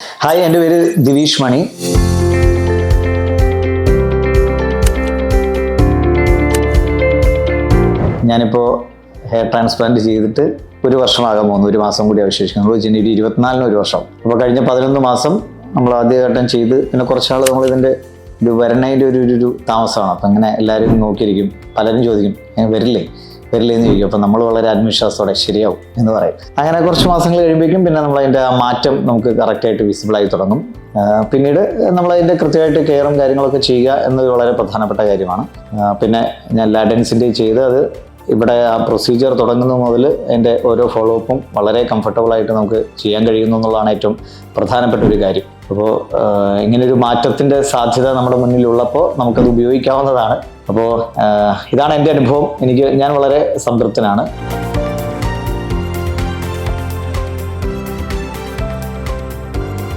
Hi, എൻ്റെ പേര് ദിവിഷ് മണി. ഞാനിപ്പോൾ ഹെയർ ട്രാൻസ്പ്ലാന്റ് ചെയ്തിട്ട് ഒരു വർഷമാകാൻ പോകുന്നു. ഒരു മാസം കൂടി അവശേഷിക്കുന്നു. ജനുവരി 24 ഒരു വർഷം. അപ്പോൾ കഴിഞ്ഞ 11 മാസം നമ്മൾ ആദ്യഘട്ടം ചെയ്ത് പിന്നെ കുറച്ചാൾ നമ്മൾ ഇതിൻ്റെ ഇത് വരണതിൻ്റെ ഒരു താമസമാണ്. അപ്പം അങ്ങനെ എല്ലാവരും നോക്കിയിരിക്കും. പലരും ചോദിക്കും വരില്ലേ എന്ന് ചോദിക്കും. അപ്പം നമ്മൾ വളരെ ആത്മവിശ്വാസത്തോടെ ശരിയാവും എന്ന് പറയും. അങ്ങനെ കുറച്ച് മാസങ്ങൾ കഴിയുമ്പോഴേക്കും പിന്നെ നമ്മളതിൻ്റെ ആ മാറ്റം നമുക്ക് കറക്റ്റായിട്ട് വിസിബിളായി തുടങ്ങും. പിന്നീട് നമ്മളതിൻ്റെ കൃത്യമായിട്ട് കെയറും കാര്യങ്ങളൊക്കെ ചെയ്യുക എന്നത് വളരെ പ്രധാനപ്പെട്ട കാര്യമാണ്. പിന്നെ ഞാൻ ലാഡൻസിൻ്റെ ചെയ്ത് അത് ഇവിടെ ആ പ്രൊസീജിയർ തുടങ്ങുന്നത് മുതൽ അതിൻ്റെ ഓരോ ഫോളോ അപ്പും വളരെ കംഫർട്ടബിളായിട്ട് നമുക്ക് ചെയ്യാൻ കഴിയുന്നു എന്നുള്ളതാണ് ഏറ്റവും പ്രധാനപ്പെട്ട ഒരു കാര്യം. അപ്പോൾ ഇങ്ങനൊരു മാറ്റത്തിൻ്റെ സാധ്യത നമ്മുടെ മുന്നിലുള്ളപ്പോൾ നമുക്കത് ഉപയോഗിക്കാവുന്നതാണ്. അപ്പോൾ ഇതാണ് എൻ്റെ അനുഭവം. ഞാൻ വളരെ സംതൃപ്തനാണ്.